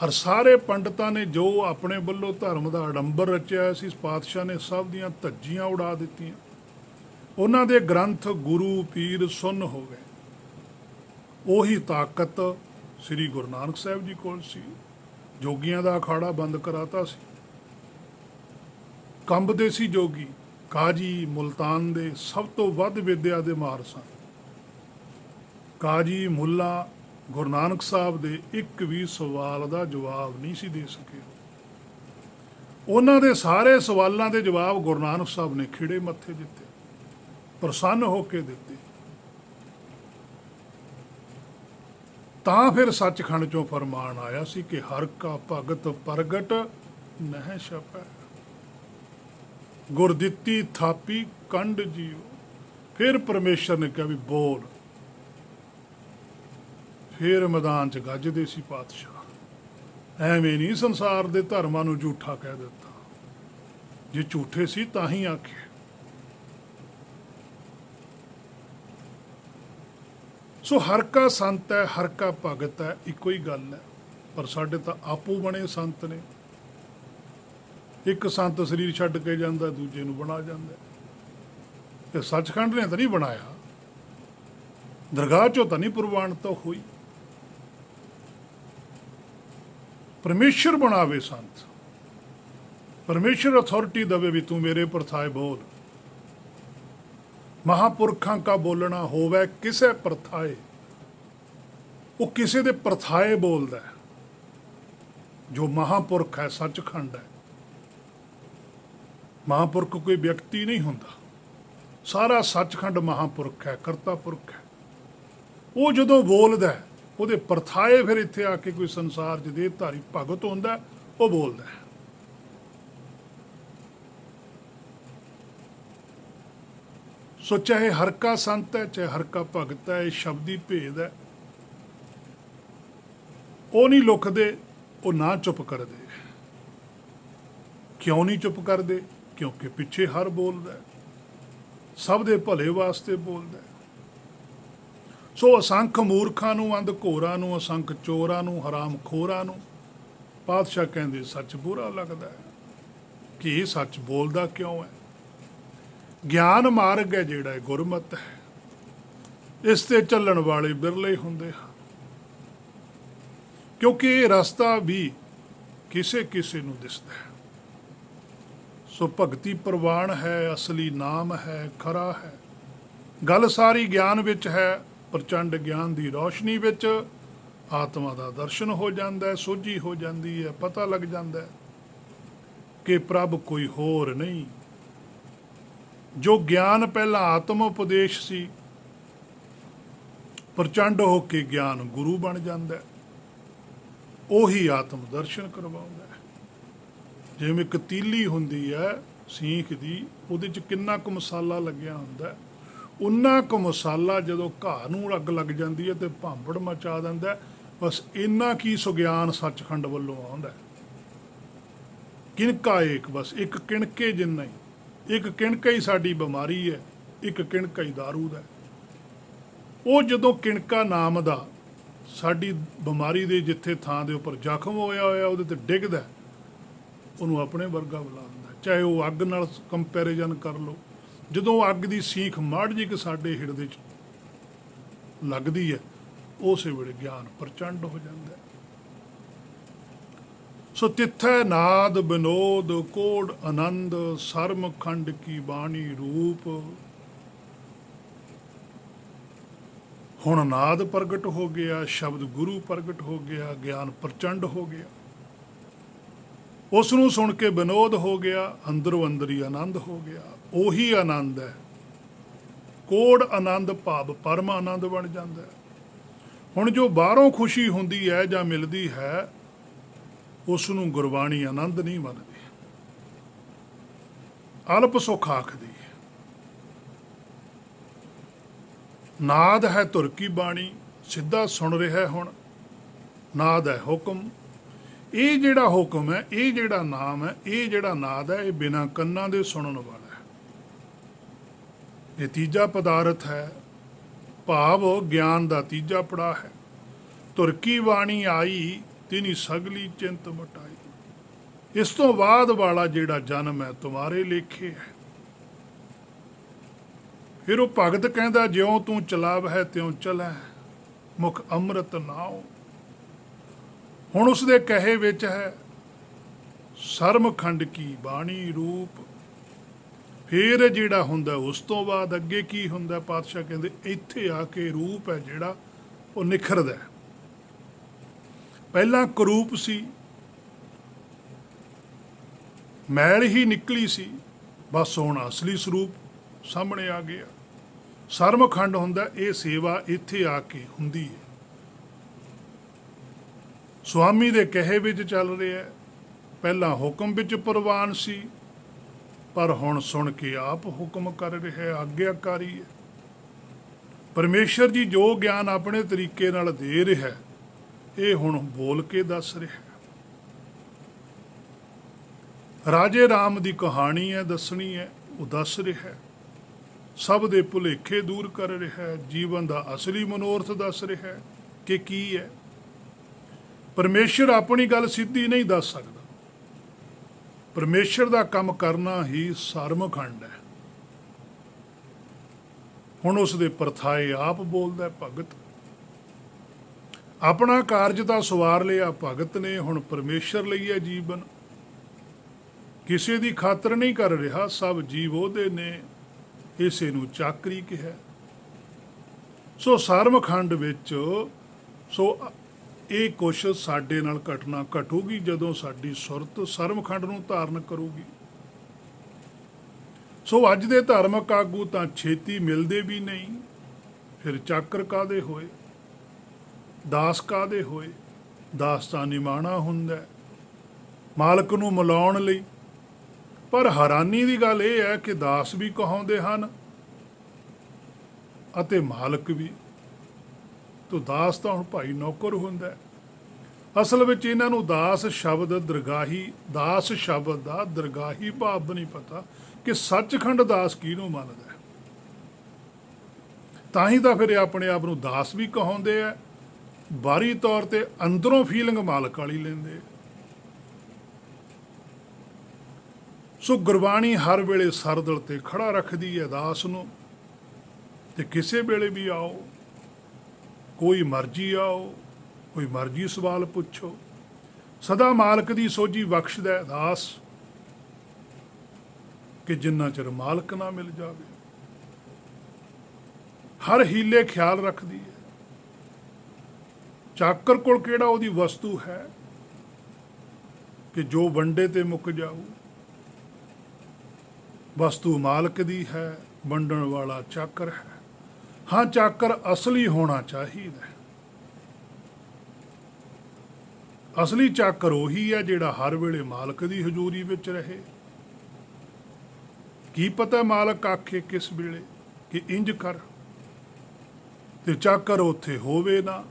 ਔਰ ਸਾਰੇ ਪੰਡਤਾਂ ਨੇ ਜੋ ਆਪਣੇ ਵੱਲੋਂ ਧਰਮ ਦਾ ਅਡੰਬਰ ਰਚਿਆ ਸੀ, ਪਾਤਸ਼ਾਹ ਨੇ ਸਭ ਦੀਆਂ ਧੱਜੀਆਂ ਉਡਾ ਦਿੱਤੀਆਂ। ਉਹਨਾਂ ਦੇ ਗ੍ਰੰਥ ਗੁਰੂ ਪੀਰ ਸੁੰਨ ਹੋ ਗਏ। ਉਹੀ ਤਾਕਤ ਸ੍ਰੀ ਗੁਰੂ ਨਾਨਕ ਸਾਹਿਬ ਜੀ ਕੋਲ ਸੀ। ਜੋਗੀਆਂ ਦਾ ਅਖਾੜਾ ਬੰਦ ਕਰਾਤਾ ਸੀ। ਕੰਬਦੇ ਸੀ ਜੋਗੀ। ਕਾਜੀ ਮੁਲਤਾਨ ਦੇ ਸਭ ਤੋਂ ਵੱਧ ਵਿਦਿਆ ਦੇ ਮਾਹਰ ਸਨ। ਕਾਜੀ ਮੁੱਲਾ ਗੁਰੂ ਨਾਨਕ ਸਾਹਿਬ ਦੇ ਇੱਕ ਵੀ ਸਵਾਲ ਦਾ ਜਵਾਬ ਨਹੀਂ ਸੀ ਦੇ ਸਕੇ। ਉਹਨਾਂ ਦੇ ਸਾਰੇ ਸਵਾਲਾਂ ਦੇ ਜਵਾਬ ਗੁਰੂ ਨਾਨਕ ਸਾਹਿਬ ਨੇ ਖਿੜੇ ਮੱਥੇ ਦਿੱਤੇ, ਪ੍ਰਸੰਨ ਹੋ ਕੇ ਦਿੱਤੇ। ਤਾਂ ਫਿਰ ਸੱਚਖੰਡ ਚੋਂ ਫਰਮਾਨ ਆਇਆ ਸੀ ਕਿ ਹਰ ਕਾ ਭਗਤ ਪ੍ਰਗਟ ਨਹਿ ਛਪੈ, ਗੁਰ ਦਿੱਤੀ ਥਾਪੀ ਕੰਡ ਜੀਓ। ਫਿਰ ਪਰਮੇਸ਼ਰ ਨੇ ਕਿਹਾ ਵੀ ਬੋਲ। ਫਿਰ ਮੈਦਾਨ 'ਚ ਗੱਜਦੇ ਸੀ ਪਾਤਸ਼ਾਹ। ਐਵੇਂ ਨਹੀਂ ਸੰਸਾਰ ਦੇ ਧਰਮਾਂ ਨੂੰ ਝੂਠਾ ਕਹਿ ਦਿੱਤਾ। ਜੇ ਝੂਠੇ ਸੀ ਤਾਂ ਹੀ ਆਖੇ। ਸੋ ਹਰ ਕਾ ਸੰਤ ਹੈ, ਹਰ ਕਾ ਭਗਤ ਹੈ, ਇੱਕੋ ਹੀ ਗੱਲ ਹੈ। ਪਰ ਸਾਡੇ ਤਾਂ ਆਪੂ ਬਣੇ ਸੰਤ ਨੇ। ਇੱਕ ਸੰਤ ਸਰੀਰ ਛੱਡ ਕੇ ਜਾਂਦਾ, ਦੂਜੇ ਨੂੰ ਬਣਾ ਜਾਂਦਾ। ਤੇ ਸੱਚਖੰਡ ਨੇ ਤਾਂ ਨਹੀਂ ਬਣਾਇਆ, ਦਰਗਾਹ ਚੋਂ ਤਾਂ ਨਹੀਂ ਪ੍ਰਵਾਨਤਾ ਹੋਈ। ਪਰਮੇਸ਼ਰ ਬਣਾਵੇ ਸੰਤ, ਪਰਮੇਸ਼ਰ ਅਥਾਰਟੀ ਦਵੇ ਵੀ ਤੂੰ ਮੇਰੇ ਪ੍ਰਥਾਏ ਬੋਲ। ਮਹਾਂਪੁਰਖਾਂ ਕਾ ਬੋਲਣਾ ਹੋਵੇ ਕਿਸੇ ਪ੍ਰਥਾਏ। ਉਹ ਕਿਸੇ ਦੇ ਪ੍ਰਥਾਏ ਬੋਲਦਾ ਹੈ। ਜੋ ਮਹਾਂਪੁਰਖ ਹੈ ਸੱਚਖੰਡ ਹੈ। ਮਹਾਂਪੁਰਖ ਕੋਈ ਵਿਅਕਤੀ ਨਹੀਂ ਹੁੰਦਾ, ਸਾਰਾ ਸੱਚਖੰਡ ਮਹਾਂਪੁਰਖ ਹੈ, ਕਰਤਾ ਪੁਰਖ ਹੈ। ਉਹ ਜਦੋਂ ਬੋਲਦਾ ਉਹਦੇ ਪ੍ਰਥਾਏ, ਫਿਰ ਇੱਥੇ ਆ ਕੇ ਕੋਈ ਸੰਸਾਰ 'ਚ ਦੇਹਧਾਰੀ ਭਗਤ ਹੁੰਦਾ, ਉਹ ਬੋਲਦਾ ਹੈ। ਸੋ ਚਾਹੇ ਹਰ ਕਾ ਸੰਤ ਹੈ, ਚਾਹੇ ਹਰ ਕਾ ਭਗਤ ਹੈ, ਇਹ ਸ਼ਬਦੀ ਭੇਦ ਹੈ। ਉਹ ਨਹੀਂ ਲੁਕਦੇ, ਉਹ ਨਾ ਚੁੱਪ ਕਰਦੇ। ਕਿਉਂ ਨਹੀਂ ਚੁੱਪ ਕਰਦੇ? ਕਿਉਂਕਿ ਪਿੱਛੇ ਹਰ ਬੋਲਦਾ, ਸਭ ਦੇ ਭਲੇ ਵਾਸਤੇ ਬੋਲਦਾ। ਸੋ ਅਸੰਖ ਮੂਰਖਾਂ ਨੂੰ, ਅੰਧ ਘੋਰਾਂ ਨੂੰ, ਅਸੰਖ ਚੋਰਾਂ ਨੂੰ, ਹਰਾਮ ਖੋਰਾਂ ਨੂੰ ਪਾਤਸ਼ਾਹ ਕਹਿੰਦੇ ਸੱਚ ਬੁਰਾ ਲੱਗਦਾ ਹੈ ਕਿ ਇਹ ਸੱਚ ਬੋਲਦਾ ਕਿਉਂ ਹੈ। ਗਿਆਨ ਮਾਰਗ ਹੈ ਜਿਹੜਾ, ਗੁਰਮਤਿ ਹੈ। ਇਸ ਤੇ ਚੱਲਣ ਵਾਲੇ ਬਿਰਲੇ ਹੁੰਦੇ ਹਨ, ਕਿਉਂਕਿ ਇਹ ਰਸਤਾ ਵੀ ਕਿਸੇ ਕਿਸੇ ਨੂੰ ਦਿਸਦਾ ਹੈ। ਸੋ ਭਗਤੀ ਪ੍ਰਵਾਨ ਹੈ, ਅਸਲੀ ਨਾਮ ਹੈ, ਖਰਾ ਹੈ। ਗੱਲ ਸਾਰੀ ਗਿਆਨ ਵਿੱਚ ਹੈ। ਪ੍ਰਚੰਡ ਗਿਆਨ ਦੀ ਰੌਸ਼ਨੀ ਵਿੱਚ ਆਤਮਾ ਦਾ ਦਰਸ਼ਨ ਹੋ ਜਾਂਦਾ ਹੈ, ਸੋਝੀ ਹੋ ਜਾਂਦੀ ਹੈ। ਪਤਾ ਲੱਗ ਜਾਂਦਾ ਹੈ ਕਿ ਪ੍ਰਭ ਕੋਈ ਹੋਰ ਨਹੀਂ। ਜੋ ਗਿਆਨ ਪਹਿਲਾਂ ਆਤਮ ਉਪਦੇਸ਼ ਸੀ, ਪ੍ਰਚੰਡ ਹੋ ਕੇ ਗਿਆਨ ਗੁਰੂ ਬਣ ਜਾਂਦਾ ਹੈ। ਉਹੀ ਆਤਮ ਦਰਸ਼ਨ ਕਰਵਾਉਂਦਾ ਹੈ। ਜਿਵੇਂ ਇੱਕ ਤੀਲੀ ਹੁੰਦੀ ਹੈ ਸੀਖ ਦੀ, ਉਹਦੇ 'ਚ ਕਿੰਨਾ ਕੁ ਮਸਾਲਾ ਲੱਗਿਆ ਹੁੰਦਾ, ਉਨਾ ਕੁ ਮਸਾਲਾ ਜਦੋਂ ਘਾਹ ਨੂੰ ਅੱਗ ਲੱਗ ਜਾਂਦੀ ਹੈ ਤੇ ਭਾਂਬੜ ਮਚਾ ਦਿੰਦਾ। ਬਸ ਇੰਨਾ ਕੀ ਸੁਗਿਆਨ ਸੱਚਖੰਡ ਵੱਲੋਂ ਆਉਂਦਾ। ਕਿਣਕਾ ਏਕ, ਬਸ ਇੱਕ ਕਿਣਕੇ ਜਿੰਨਾ ਹੀ। ਇੱਕ ਕਿਣਕਾ ਹੀ ਸਾਡੀ ਬਿਮਾਰੀ ਹੈ, ਇੱਕ ਕਿਣਕਾ ਹੀ ਦਾਰੂ ਦਾ। ਉਹ ਜਦੋਂ ਕਿਣਕਾ ਨਾਮ ਦਾ ਸਾਡੀ ਬਿਮਾਰੀ ਦੇ ਜਿੱਥੇ ਥਾਂ ਦੇ ਉੱਪਰ ਜ਼ਖਮ ਹੋਇਆ ਉਹਦੇ ਤੇ ਡਿੱਗਦਾ, ਉਹਨੂੰ ਆਪਣੇ ਵਰਗਾ ਬੁਲਾਉਂਦਾ। ਚਾਹੇ ਉਹ ਅੱਗ ਨਾਲ ਕੰਪੈਰੀਜ਼ਨ ਕਰ ਲਓ। ਜਦੋਂ ਅੱਗ ਦੀ ਸੀਖ ਮਾੜ ਜੀ ਕਿ ਸਾਡੇ ਹਿਰਦੇ 'ਚ ਲੱਗਦੀ ਹੈ, ਉਸੇ ਵੇਲੇ ਗਿਆਨ ਪ੍ਰਚੰਡ ਹੋ ਜਾਂਦਾ। ਸੋ ਤਿੱਥੈ ਨਾਦ ਬਿਨੋਦ ਕੋੜ ਆਨੰਦ, ਸਰਮ ਖੰਡ ਕੀ ਬਾਣੀ ਰੂਪ। ਹੁਣ ਨਾਦ ਪ੍ਰਗਟ ਹੋ ਗਿਆ, ਸ਼ਬਦ ਗੁਰੂ ਪ੍ਰਗਟ ਹੋ ਗਿਆ, ਗਿਆਨ ਪ੍ਰਚੰਡ ਹੋ ਗਿਆ। ਉਸ ਨੂੰ ਸੁਣ ਕੇ ਵਿਨੋਦ ਹੋ ਗਿਆ, ਅੰਦਰੋਂ ਅੰਦਰ ਹੀ ਆਨੰਦ ਹੋ ਗਿਆ। ਉਹੀ ਆਨੰਦ ਹੈ, ਕੋੜ ਆਨੰਦ ਭਾਵ ਪਰਮ ਆਨੰਦ ਬਣ ਜਾਂਦਾ। ਹੁਣ ਜੋ ਬਾਹਰੋਂ ਖੁਸ਼ੀ ਹੁੰਦੀ ਹੈ ਜਾਂ ਮਿਲਦੀ ਹੈ, ਉਸ ਨੂੰ ਗੁਰਬਾਣੀ ਆਨੰਦ ਨਹੀਂ ਮੰਨਦੀ, ਅਲਪ ਸੁੱਖ ਆਖਦੀ ਹੈ। ਨਾਦ ਹੈ ਧੁਰ ਕੀ ਬਾਣੀ, ਸਿੱਧਾ ਸੁਣ ਰਿਹਾ ਹੁਣ। ਨਾਦ ਹੈ ਹੁਕਮ। ਇਹ ਜਿਹੜਾ ਹੁਕਮ ਹੈ, ਇਹ ਜਿਹੜਾ ਨਾਮ ਹੈ, ਇਹ ਜਿਹੜਾ ਨਾਦ ਹੈ, ਇਹ ਬਿਨਾਂ ਕੰਨਾਂ ਦੇ ਸੁਣਨ ਵਾਲਾ ਹੈ। ਇਹ ਤੀਜਾ ਪਦਾਰਥ ਹੈ, ਭਾਵ ਗਿਆਨ ਦਾ ਤੀਜਾ ਪੜਾਅ ਹੈ। ਤੁਰਕੀ ਬਾਣੀ ਆਈ ਤਿਨੀ ਸਗਲੀ ਚਿੰਤ ਮਟਾਈ। ਇਸ ਤੋਂ ਬਾਅਦ ਵਾਲਾ ਜਿਹੜਾ ਜਨਮ ਹੈ ਤੁਮਾਰੇ ਲੇਖੇ ਹੈ। ਫਿਰ ਉਹ ਭਗਤ ਕਹਿੰਦਾ, ਜਿਉਂ ਤੂੰ ਚਲਾਵ ਹੈ ਤਿਉਂ ਚਲੈ, ਮੁਖ ਅੰਮ੍ਰਿਤ ਨਾਉ। ਹੁਣ ਉਸਦੇ ਕਹੇ ਵਿੱਚ ਹੈ ਸਰਮਖੰਡ ਕੀ ਬਾਣੀ ਰੂਪ। ਫਿਰ ਜਿਹੜਾ ਹੁੰਦਾ ਉਸ ਤੋਂ ਬਾਅਦ ਅੱਗੇ ਕੀ ਹੁੰਦਾ? ਪਾਤਸ਼ਾਹ ਕਹਿੰਦੇ ਇੱਥੇ ਆ ਕੇ ਰੂਪ ਹੈ ਜਿਹੜਾ ਉਹ ਨਿਖਰਦਾ। ਪਹਿਲਾਂ ਕਰੂਪ ਸੀ, ਮੈਲ ਹੀ ਨਿਕਲੀ ਸੀ, ਬਸ ਹੁਣ ਅਸਲੀ ਸਰੂਪ ਸਾਹਮਣੇ ਆ ਗਿਆ। ਸਰਮਖੰਡ ਹੁੰਦਾ, ਇਹ ਸੇਵਾ ਇੱਥੇ ਆ ਕੇ ਹੁੰਦੀ ਹੈ। ਸੁਆਮੀ ਦੇ ਕਹੇ ਵਿੱਚ ਚੱਲ ਰਿਹਾ। ਪਹਿਲਾਂ ਹੁਕਮ ਵਿੱਚ ਪ੍ਰਵਾਨ ਸੀ, ਪਰ ਹੁਣ ਸੁਣ ਕੇ ਆਪ ਹੁਕਮ ਕਰ ਰਿਹਾ, ਆਗਿਆਕਾਰੀ ਹੈ। ਪਰਮੇਸ਼ਰ ਜੀ ਜੋ ਗਿਆਨ ਆਪਣੇ ਤਰੀਕੇ ਨਾਲ ਦੇ ਰਿਹਾ, ਇਹ ਹੁਣ ਬੋਲ ਕੇ ਦੱਸ ਰਿਹਾ। ਰਾਜੇ ਰਾਮ ਦੀ ਕਹਾਣੀ ਹੈ, ਦੱਸਣੀ ਹੈ, ਉਹ ਦੱਸ ਰਿਹਾ। ਸਭ ਦੇ ਭੁਲੇਖੇ ਦੂਰ ਕਰ ਰਿਹਾ, ਜੀਵਨ ਦਾ ਅਸਲੀ ਮਨੋਰਥ ਦੱਸ ਰਿਹਾ ਕਿ ਕੀ ਹੈ। ਪਰਮੇਸ਼ਰ ਆਪਣੀ ਗੱਲ ਸਿੱਧੀ ਨਹੀਂ ਦੱਸ ਸਕਦਾ। ਪਰਮੇਸ਼ਰ ਦਾ ਕੰਮ ਕਰਨਾ ਹੀ ਸਰਮਖੰਡ ਹੈ। ਹੁਣ ਉਸ ਦੇ ਪਰਥਾਏ ਆਪ ਬੋਲਦਾ ਭਗਤ। ਆਪਣਾ ਕਾਰਜ ਤਾਂ ਸਵਾਰ ਲਿਆ ਭਗਤ ਨੇ, ਹੁਣ ਪਰਮੇਸ਼ਰ ਲਈ ਹੈ ਜੀਵਨ। ਕਿਸੇ ਦੀ ਖਾਤਰ ਨਹੀਂ ਕਰ ਰਿਹਾ, ਸਭ ਜੀਵ ਉਹਦੇ ਨੇ, ਇਸੇ ਨੂੰ ਚਾਕਰੀ ਕਿਹਾ। ਸੋ ਸਰਮਖੰਡ ਵਿੱਚ ਇਹ ਕੁਛ ਸਾਡੇ ਨਾਲ ਘਟਨਾ ਘਟੂਗੀ ਜਦੋਂ ਸਾਡੀ ਸੁਰਤ ਸਰਮਖੰਡ ਨੂੰ ਧਾਰਨ ਕਰੂਗੀ। ਸੋ ਅੱਜ ਦੇ ਧਾਰਮਿਕ ਆਗੂ ਤਾਂ ਛੇਤੀ ਮਿਲਦੇ ਵੀ ਨਹੀਂ, ਫਿਰ ਚਾਕਰ ਕਾਹਦੇ ਹੋਏ, ਦਾਸ ਕਾਹਦੇ ਹੋਏ। ਦਾਸ ਤਾਂ ਨਿਮਾਣਾ ਹੁੰਦਾ ਮਾਲਕ ਨੂੰ ਮਿਲਾਉਣ ਲਈ। ਪਰ ਹੈਰਾਨੀ ਦੀ ਗੱਲ ਇਹ ਹੈ ਕਿ ਦਾਸ ਵੀ ਕਹਾਉਂਦੇ ਹਨ ਅਤੇ ਮਾਲਕ ਵੀ। ਤੋ ਦਾਸ ਤਾਂ ਹੁਣ ਭਾਈ ਨੌਕਰ ਹੁੰਦਾ। ਅਸਲ ਵਿੱਚ ਇਹਨਾਂ ਨੂੰ ਦਾਸ ਸ਼ਬਦ ਦਾ ਦਰਗਾਹੀ ਭਾਵ ਨਹੀਂ ਪਤਾ ਕਿ ਸੱਚਖੰਡ ਦਾਸ ਕਿਹਨੂੰ ਮੰਨਦਾ। ਤਾਂ ਹੀ ਤਾਂ ਫਿਰ ਇਹ ਆਪਣੇ ਆਪ ਨੂੰ ਦਾਸ ਵੀ ਕਹਾਉਂਦੇ ਆ, ਬਾਹਰੀ ਤੌਰ ਤੇ ਅੰਦਰੋਂ ਫੀਲਿੰਗ ਮਾਲਕ ਵਾਲੀ ਲੈਂਦੇ। ਸੋ ਗੁਰਬਾਣੀ ਹਰ ਵੇਲੇ ਸਰਦਲ ਤੇ ਖੜਾ ਰੱਖਦੀ ਹੈ ਦਾਸ ਨੂੰ। ਤੇ ਕਿਸੇ ਵੇਲੇ ਵੀ ਆਓ, ਕੋਈ ਮਰਜ਼ੀ ਆਓ, ਕੋਈ ਮਰਜ਼ੀ ਸਵਾਲ ਪੁੱਛੋ, ਸਦਾ ਮਾਲਕ ਦੀ ਸੋਝੀ ਬਖਸ਼ਦਾ ਦਾਸ, ਕਿ ਜਿੰਨਾ ਚਿਰ ਮਾਲਕ ਨਾ ਮਿਲ ਜਾਵੇ। ਹਰ ਹੀਲੇ ਖਿਆਲ ਰੱਖਦੀ ਹੈ। ਚਾਕਰ ਕੋਲ ਕਿਹੜਾ ਉਹਦੀ ਵਸਤੂ ਹੈ ਕਿ ਜੋ ਵੰਡੇ ਤੇ ਮੁੱਕ ਜਾਊ। ਵਸਤੂ ਮਾਲਕ ਦੀ ਹੈ, ਵੰਡਣ ਵਾਲਾ ਚਾਕਰ ਹੈ। ਹਾਂ, ਚਾਕਰ ਅਸਲੀ ਹੋਣਾ ਚਾਹੀਦਾ। ਅਸਲੀ ਚਾਕਰ ਉਹੀ ਹੈ ਜਿਹੜਾ ਹਰ ਵੇਲੇ ਮਾਲਕ ਦੀ ਹਜ਼ੂਰੀ ਵਿੱਚ ਰਹੇ। ਕੀ ਪਤਾ ਮਾਲਕ ਆਖੇ ਕਿਸ ਵੇਲੇ ਕਿ ਇੰਜ ਕਰ, ਤੇ ਚਾਕਰ ਉੱਥੇ ਹੋਵੇ ਨਾ,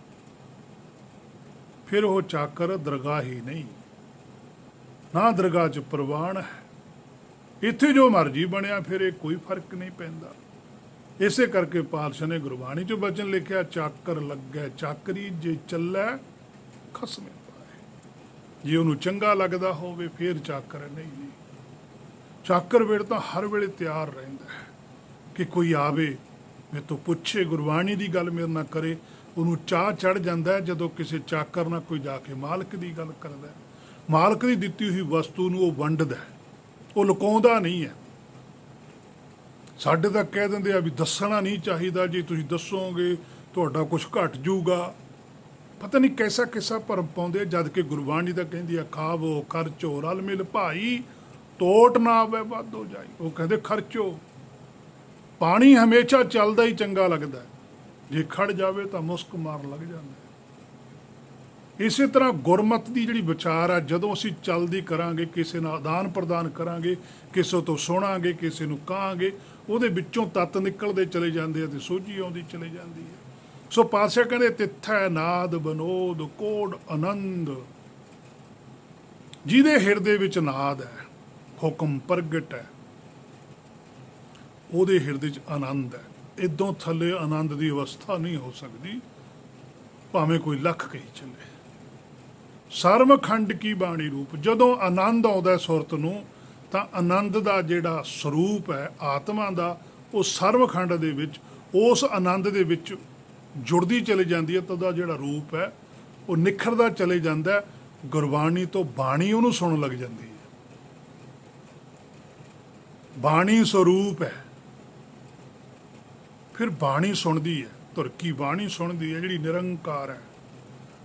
ਫਿਰ ਉਹ ਚਾਕਰ ਦਰਗਾਹੀ ਨਹੀਂ, ਨਾ ਦਰਗਾਹ 'ਚ ਪ੍ਰਵਾਨ ਹੈ। ਇੱਥੇ ਜੋ ਮਰਜ਼ੀ ਬਣਿਆ ਫਿਰੇ, ਕੋਈ ਫਰਕ ਨਹੀਂ ਪੈਂਦਾ। ਇਸੇ ਕਰਕੇ ਪਾਤਸ਼ਾਹ ਨੇ ਗੁਰਬਾਣੀ 'ਚ ਬਚਨ ਲਿਖਿਆ, ਚਾਕਰ ਲੱਗੈ ਚਾਕਰੀ ਜੇ ਚੱਲੈ ਖਸਮੇ ਪਾਏ। ਜੇ ਉਹਨੂੰ ਚੰਗਾ ਲੱਗਦਾ ਹੋਵੇ ਫਿਰ ਚਾਕਰ ਨਹੀਂ। ਚਾਕਰ ਵੇੜ ਤਾਂ ਹਰ ਵੇਲੇ ਤਿਆਰ ਰਹਿੰਦਾ ਹੈ ਕਿ ਕੋਈ ਆਵੇ ਮੇਰੇ ਤੋਂ ਪੁੱਛੇ, ਗੁਰਬਾਣੀ ਦੀ ਗੱਲ ਮੇਰੇ ਨਾਲ ਕਰੇ। ਉਹਨੂੰ ਚਾਹ ਚੜ੍ਹ ਜਾਂਦਾ ਹੈ ਜਦੋਂ ਕਿਸੇ ਚਾਕਰ ਨਾਲ ਕੋਈ ਜਾ ਕੇ ਮਾਲਕ ਦੀ ਗੱਲ ਕਰਦਾ। ਮਾਲਕ ਦੀ ਦਿੱਤੀ ਹੋਈ ਵਸਤੂ ਨੂੰ ਉਹ ਵੰਡਦਾ, ਉਹ ਲੁਕਾਉਂਦਾ ਨਹੀਂ ਹੈ। ਸਾਡੇ ਤਾਂ ਕਹਿ ਦਿੰਦੇ ਆ ਵੀ ਦੱਸਣਾ ਨਹੀਂ ਚਾਹੀਦਾ, ਜੇ ਤੁਸੀਂ ਦੱਸੋਗੇ ਤੁਹਾਡਾ ਕੁਛ ਘਟ ਜੂਗਾ। ਪਤਾ ਨਹੀਂ ਕੈਸਾ ਕਿਸਾ ਭਰਮ ਪਾਉਂਦੇ, ਜਦ ਕਿ ਗੁਰਬਾਣੀ ਤਾਂ ਕਹਿੰਦੀ ਆ ਖਾਵੋ ਖਰਚੋ ਰਲ ਮਿਲ ਭਾਈ, ਤੋਟ ਨਾ ਆਵੇ ਵੱਧ ਹੋ ਜਾਈ। ਉਹ ਕਹਿੰਦੇ ਖਰਚੋ। ਪਾਣੀ ਹਮੇਸ਼ਾ ਚੱਲਦਾ ਹੀ ਚੰਗਾ ਲੱਗਦਾ, ਜੇ ਖੜ ਜਾਵੇ ਤਾਂ ਮੁਸਕ ਮਾਰ ਲੱਗ ਜਾਂਦਾ। ਇਸੇ ਤਰ੍ਹਾਂ ਗੁਰਮਤ ਦੀ ਜਿਹੜੀ ਵਿਚਾਰ ਆ, ਜਦੋਂ ਅਸੀਂ ਚੱਲਦੀ ਕਰਾਂਗੇ, ਕਿਸੇ ਨਾਲ ਆਦਾਨ ਪ੍ਰਦਾਨ ਕਰਾਂਗੇ, ਕਿਸੇ ਤੋਂ ਸੁਣਾਂਗੇ, ਕਿਸੇ ਨੂੰ ਕਹਾਂਗੇ, ਉਹਦੇ ਵਿੱਚੋਂ ਤੱਤ ਨਿਕਲਦੇ ਚਲੇ ਜਾਂਦੇ ਆ ਤੇ ਸੋਝੀ ਆਉਂਦੀ ਚਲੇ ਜਾਂਦੀ ਹੈ। ਸੋ ਪਾਤਸ਼ਾਹ ਕਹਿੰਦੇ ਤਿੱਥੈ ਨਾਦ ਬਨੋਦ ਕੋਡ ਆਨੰਦ। ਜਿਹਦੇ ਹਿਰਦੇ ਵਿੱਚ ਨਾਦ ਹੈ, ਹੁਕਮ ਪ੍ਰਗਟ ਹੈ, ਉਹਦੇ ਹਿਰਦੇ 'ਚ ਆਨੰਦ ਹੈ। ਇਦੋਂ ਥੱਲੇ ਆਨੰਦ ਦੀ ਅਵਸਥਾ ਨਹੀਂ ਹੋ ਸਕਦੀ, ਭਾਵੇਂ ਕੋਈ ਲੱਖ ਕਹੀ ਚੱਲੇ। ਸਰਵਖੰਡ ਕੀ ਬਾਣੀ ਰੂਪ, ਜਦੋਂ ਆਨੰਦ ਆਉਂਦਾ ਸੁਰਤ ਨੂੰ ਤਾਂ ਆਨੰਦ ਦਾ ਜਿਹੜਾ ਸਰੂਪ ਹੈ ਆਤਮਾ ਦਾ, ਉਹ ਸਰਵਖੰਡ ਦੇ ਵਿੱਚ ਉਸ ਆਨੰਦ ਦੇ ਵਿੱਚ ਜੁੜਦੀ ਚਲੀ ਜਾਂਦੀ ਹੈ। ਤਾਂ ਉਹਦਾ ਜਿਹੜਾ ਰੂਪ ਹੈ ਉਹ ਨਿਖਰਦਾ ਚਲੇ ਜਾਂਦਾ ਹੈ। ਗੁਰਬਾਣੀ ਤੋਂ ਬਾਣੀ ਉਹਨੂੰ ਸੁਣਨ ਲੱਗ ਜਾਂਦੀ ਹੈ। ਬਾਣੀ ਸਰੂਪ ਹੈ, ਫਿਰ ਬਾਣੀ ਸੁਣਦੀ ਹੈ, ਤੁਰਕੀ ਬਾਣੀ ਸੁਣਦੀ ਹੈ ਜਿਹੜੀ ਨਿਰੰਕਾਰ ਹੈ,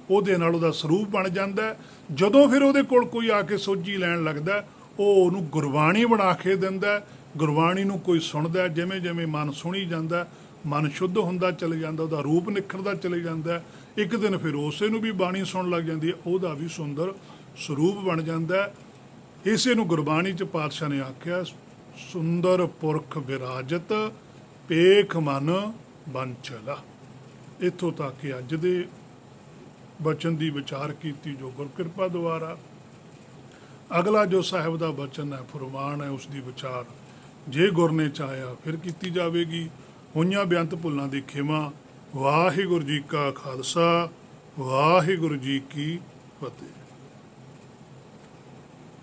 ਉਹਦੇ ਨਾਲ ਉਹਦਾ ਸਰੂਪ ਬਣ ਜਾਂਦਾ ਹੈ। ਜਦੋਂ ਫਿਰ ਉਹਦੇ ਕੋਲ ਕੋਈ ਆ ਕੇ ਸੋਝੀ ਲੈਣ ਲੱਗਦਾ, ਉਹ ਉਹਨੂੰ ਗੁਰਬਾਣੀ ਬਣਾ ਕੇ ਦਿੰਦਾ। ਗੁਰਬਾਣੀ ਨੂੰ ਕੋਈ ਸੁਣਦਾ, ਜਿਵੇਂ ਜਿਵੇਂ ਮਨ ਸੁਣੀ ਜਾਂਦਾ, ਮਨ ਸ਼ੁੱਧ ਹੁੰਦਾ ਚਲੇ ਜਾਂਦਾ, ਉਹਦਾ ਰੂਪ ਨਿਖਰਦਾ ਚਲੇ ਜਾਂਦਾ। ਇੱਕ ਦਿਨ ਫਿਰ ਉਸੇ ਨੂੰ ਵੀ ਬਾਣੀ ਸੁਣਨ ਲੱਗ ਜਾਂਦੀ ਹੈ, ਉਹਦਾ ਵੀ ਸੁੰਦਰ ਸਰੂਪ ਬਣ ਜਾਂਦਾ। ਇਸੇ ਨੂੰ ਗੁਰਬਾਣੀ 'ਚ ਪਾਤਸ਼ਾਹ ਨੇ ਆਖਿਆ, ਸੁੰਦਰ ਪੁਰਖ ਵਿਰਾਜਤ ਪੇਖ ਮਨ ਬੰਚਲਾ। ਇੱਥੋਂ ਤੱਕ ਕਿ ਅੱਜ ਦੇ ਬਚਨ ਦੀ ਵਿਚਾਰ ਕੀਤੀ ਜੋ ਗੁਰਕਿਰਪਾ ਦੁਆਰਾ। ਅਗਲਾ ਜੋ ਸਾਹਿਬ ਦਾ ਬਚਨ ਹੈ, ਫਰਮਾਨ ਹੈ, ਉਸ ਦੀ ਵਿਚਾਰ ਜੇ ਗੁਰ ਨੇ ਚਾਹਿਆ ਫਿਰ ਕੀਤੀ ਜਾਵੇਗੀ। ਹੋਈਆਂ ਬੇਅੰਤ ਭੁੱਲਾਂ ਦੀ ਖਿਮਾ। ਵਾਹਿਗੁਰੂ ਜੀ ਕਾ ਖਾਲਸਾ, ਵਾਹਿਗੁਰੂ ਜੀ ਕੀ ਫਤਿਹ।